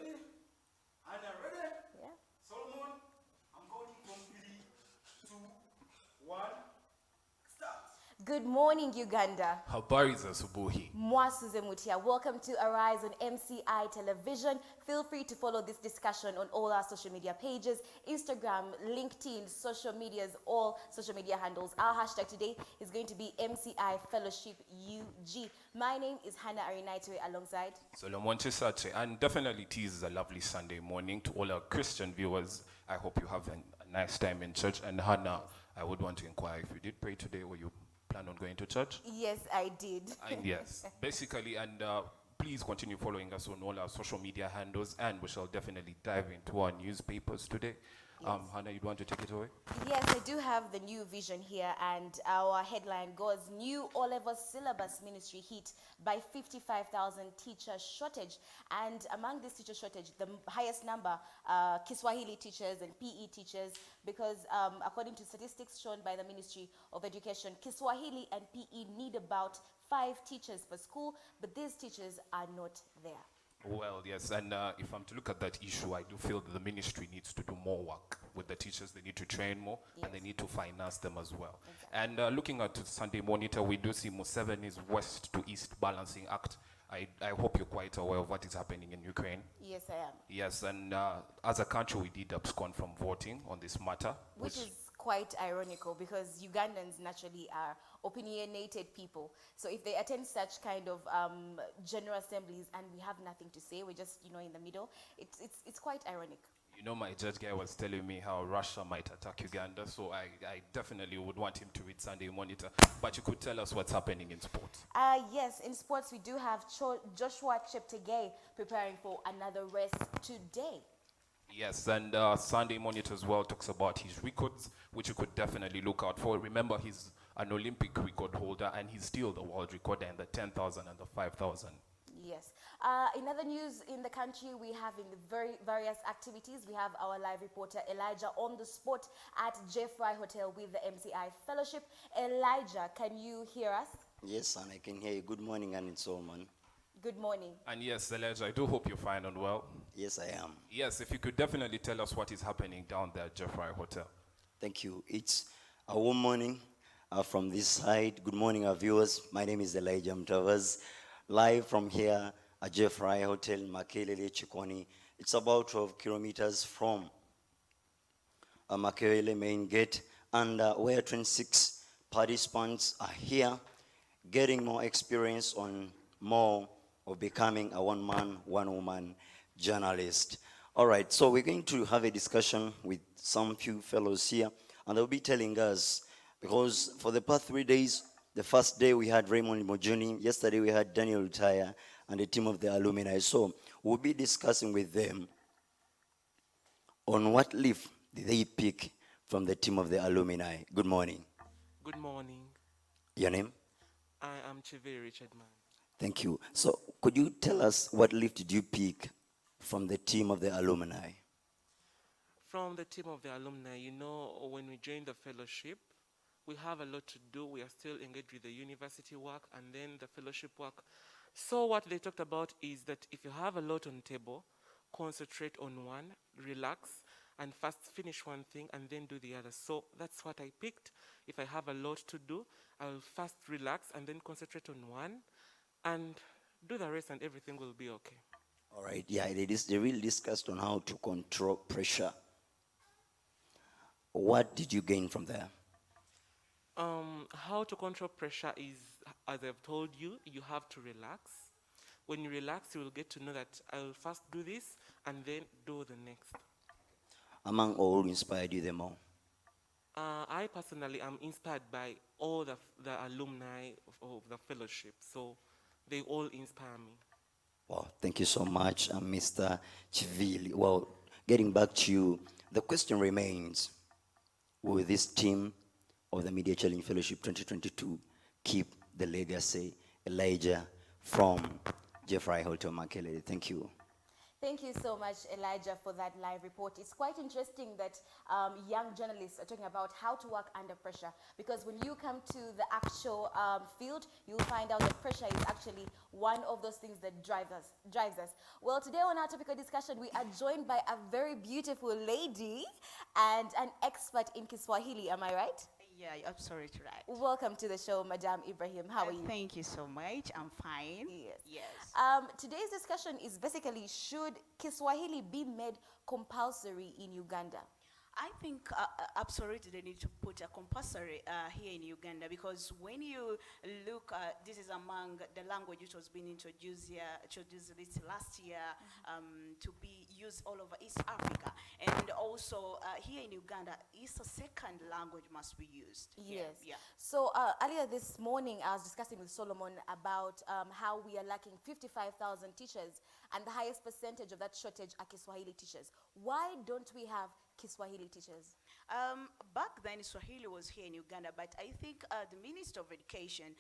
Ready? Anna, ready? Yeah. Solomon, I'm counting from 3, 2, 1. Start. Good morning, Uganda. Habari za asubuhi. Mwasuze Mutia. Welcome to Arise on MCI Television. Feel free to follow this discussion on all our social media pages, Instagram, LinkedIn, social medias, all social media handles. Our hashtag today is going to be MCI Fellowship UG. My name is Hannah Arinaitwe alongside Solomon Chisate, and definitely it is a lovely Sunday morning to all our Christian viewers. I hope you have a nice time in church. And Hannah, I would want to inquire if you did pray today or you plan on going to church? Yes, I did. And yes, basically, and please continue following us on all our social media handles, and we shall definitely dive into our newspapers today. Hannah, you'd want to take it away? Yes, I do have the new vision here, and our headline goes, New O-Level Syllabus Ministry hit by 55,000 teacher shortage. And among this teacher shortage, the highest number, Kiswahili teachers and PE teachers, because according to statistics shown by the Ministry of Education, Kiswahili and PE need about 5 teachers per school, but these teachers are not there. Well, yes, and if I'm to look at that issue, I do feel that the ministry needs to do more work with the teachers. They need to train more, and they need to finance them as well. Exactly. And looking at the Sunday Monitor, we do see Museveni's West to East Balancing Act. I hope you're quite aware of what is happening in Ukraine. Yes, I am. Yes, and as a country, we did abscond from voting on this matter. Which is quite ironical because Ugandans naturally are opinionated people. So if they attend such kind of general assemblies and we have nothing to say, we're just, in the middle, it's quite ironic. You know, my judge guy was telling me how Russia might attack Uganda, so I definitely would want him to read Sunday Monitor. But you could tell us what's happening in sports. Yes, in sports we do have Joshua Cheptegei preparing for another race today. Yes, and Sunday Monitor as well talks about his records, which you could definitely look out for. Remember, he's an Olympic record holder, and he's still the world recorder in the 10,000 and the 5,000. Yes. In other news in the country, we have in the various activities. We have our live reporter Elijah on the spot at Jeffrey Hotel with the MCI Fellowship. Elijah, can you hear us? Yes, and I can hear you. Good morning, and Solomon. Good morning. And yes, Elijah, I do hope you're fine and well. Yes, I am. Yes, if you could definitely tell us what is happening down there at Jeffrey Hotel. Thank you. It's a warm morning from this side. Good morning, our viewers. My name is Elijah Mtavas, live from here at Jeffrey Hotel, Makelele, Chikoni. It's about 12 kilometers from Makelele main gate, and where 26 participants are here, getting more experience on more of becoming a one-man, one-woman journalist. All right, so we're going to have a discussion with some few fellows here, and they'll be telling us, because for the past 3 days, the first day we had Raymond Mojuni, yesterday we had Daniel Utaya, and the team of the alumni. So we'll be discussing with them on what leaf did they pick from the team of the alumni. Good morning. Good morning. Your name? I am Chive Richard Man. Thank you. So could you tell us what leaf did you pick from the team of the alumni? From the team of the alumni, when we joined the fellowship, we have a lot to do. We are still engaged with the university work and then the fellowship work. So what they talked about is that if you have a lot on table, concentrate on one, relax, and first finish one thing and then do the other. So that's what I picked. If I have a lot to do, I'll first relax and then concentrate on one and do the rest, and everything will be okay. All right, yeah, they really discussed on how to control pressure. What did you gain from there? How to control pressure is, as I've told you, you have to relax. When you relax, you will get to know that I'll first do this and then do the next. Among all, who inspired you the more? I personally am inspired by all the alumni of the fellowship, so they all inspire me. Well, thank you so much, Mr. Chivili. Well, getting back to you, the question remains, will this team of the Media Challenge Fellowship 2022 keep the legacy? Elijah from Jeffrey Hotel Makelele. Thank you. Thank you so much, Elijah, for that live report. It's quite interesting that young journalists are talking about how to work under pressure, because when you come to the actual field, you'll find out that pressure is actually one of those things that drives us. Well, today on our topical discussion, we are joined by a very beautiful lady and an expert in Kiswahili. Am I right? Yeah, you're absolutely right. Welcome to the show, Madam Ibrahim. How are you? Thank you so much. I'm fine. Yes. Yes. Today's discussion is basically, should Kiswahili be made compulsory in Uganda? I think absolutely they need to put a compulsory here in Uganda, because when you look, this is among the language which was being introduced this last year to be used all over East Africa. And also here in Uganda, it's a second language must be used. Yes. Yeah. So earlier this morning, I was discussing with Solomon about how we are lacking 55,000 teachers, and the highest percentage of that shortage are Kiswahili teachers. Why don't we have Kiswahili teachers? Back then, Swahili was here in Uganda, but I think the Minister of Education,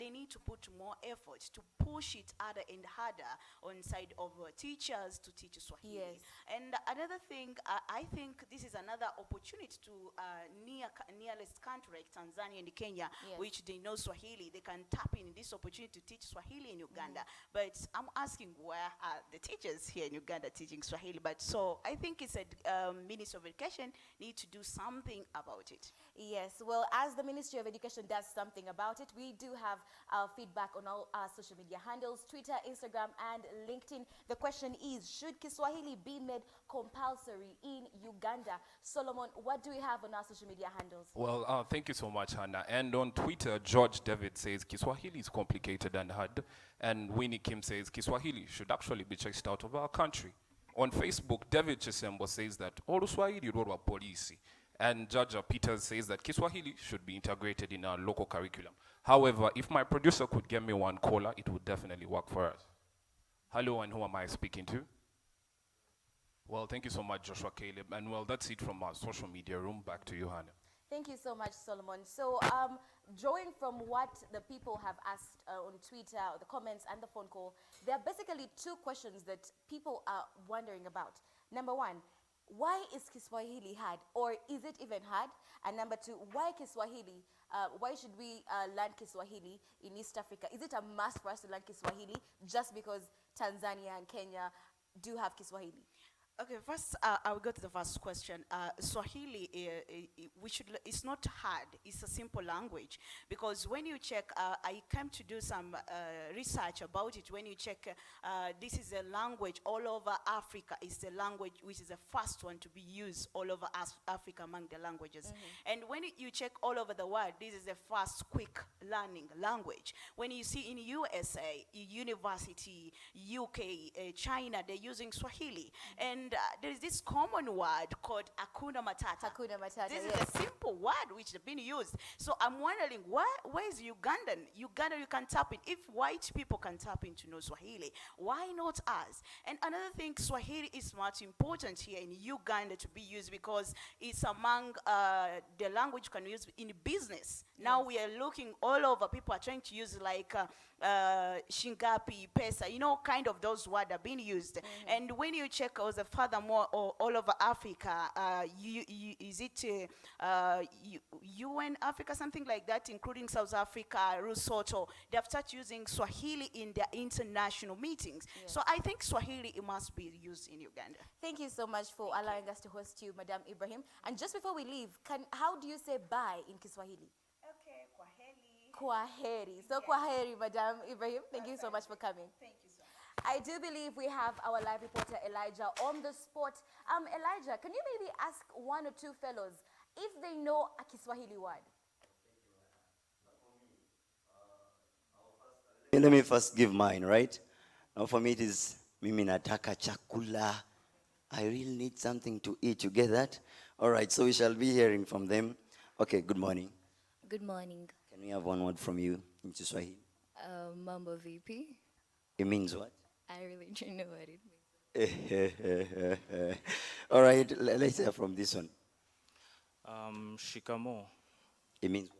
they need to put more effort to push it harder and harder on side of teachers to teach Swahili. Yes. And another thing, I think this is another opportunity to nearest country like Tanzania and Kenya, Yes. which they know Swahili. They can tap in this opportunity to teach Swahili in Uganda. But I'm asking, where are the teachers here in Uganda teaching Swahili? But so I think it's a Minister of Education need to do something about it. Yes, well, as the Ministry of Education does something about it, we do have our feedback on all our social media handles, Twitter, Instagram, and LinkedIn. The question is, should Kiswahili be made compulsory in Uganda? Solomon, what do we have on our social media handles? Well, thank you so much, Hannah. And on Twitter, George David says Kiswahili is complicated and hard. And Winnie Kim says Kiswahili should actually be chased out of our country. On Facebook, David Chisembo says that Oluswahili rorwa polisi. And Judge Peters says that Kiswahili should be integrated in our local curriculum. However, if my producer could get me one caller, it would definitely work for us. Hello, and who am I speaking to? Well, thank you so much, Joshua Caleb. And well, that's it from our social media room. Back to you, Hannah. Thank you so much, Solomon. So, drawing from what the people have asked on Twitter, the comments and the phone call, there are basically two questions that people are wondering about. Number one, why is Kiswahili hard, or is it even hard? And number two, why Kiswahili? Why should we learn Kiswahili in East Africa? Is it a must for us to learn Kiswahili just because Tanzania and Kenya do have Kiswahili? Okay, first I'll go to the first question. Swahili, it's not hard. It's a simple language, because when you check, I came to do some research about it. When you check, this is a language all over Africa. It's the language which is the first one to be used all over Africa among the languages. And when you check all over the world, this is the first quick learning language. When you see in USA, university, UK, China, they're using Swahili. And there is this common word called Hakuna Matata. Hakuna Matata, This yes. is a simple word which has been used. So I'm wondering, where is Ugandan? Uganda, you can tap in. If white people can tap into know Swahili, why not us? And another thing, Swahili is much important here in Uganda to be used, because it's among the language you can use in business. Now we are looking all over. People are trying to use like shingapi, pesa, kind of those words are being used. And when you check also furthermore all over Africa, is it UN Africa, something like that, including South Africa, Lesotho, they have started using Swahili in their international meetings. Yes. So I think Swahili must be used in Uganda. Thank you so much for allowing us to host you, Madam Ibrahim. And just before we leave, how do you say bye in Kiswahili? Okay, kwaheri. Kwaheri. So kwaheri, Madam Ibrahim. Thank you so much for coming. Thank you so much. I do believe we have our live reporter Elijah on the spot. Elijah, can you maybe ask one or two fellows if they know a Kiswahili word? Let me first give mine, right? Now for me it is mimi nataka chakula. I really need something to eat. You get that? All right, so we shall be hearing from them. Okay, good morning. Good morning. Can we have one word from you in Kiswahili? Mambo VP. It means what? I really don't know what it means. All right, let's hear from this one. Shikamo. It means what?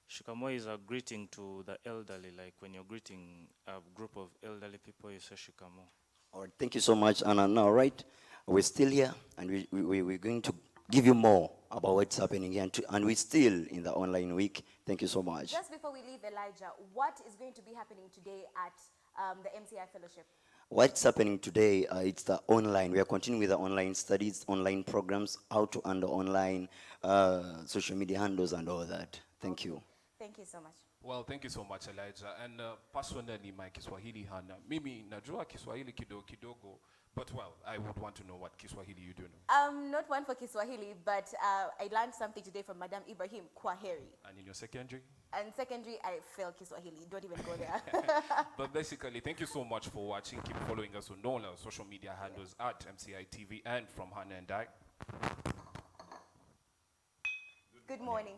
Shikamo is a greeting to the elderly, like when you're greeting a group of elderly people, you say shikamo. All right, thank you so much, Anna. Now, right, we're still here, and we're going to give you more about what's happening here, and we're still in the online week. Thank you so much. Just before we leave, Elijah, what is going to be happening today at the MCI Fellowship? What's happening today, it's the online. We are continuing with the online studies, online programs, how to handle online social media handles and all that. Thank you. Thank you so much. Well, thank you so much, Elijah. And personally, my Kiswahili hana. Mimi najua Kiswahili kidogo, but well, I would want to know what Kiswahili you do know. Not one for Kiswahili, but I learned something today from Madam Ibrahim, Kwaheri. And in your secondary? And secondary, I failed Kiswahili. Don't even go there. But basically, thank you so much for watching. Keep following us on all our social media handles at MCI TV and from Hannah and I. Good morning.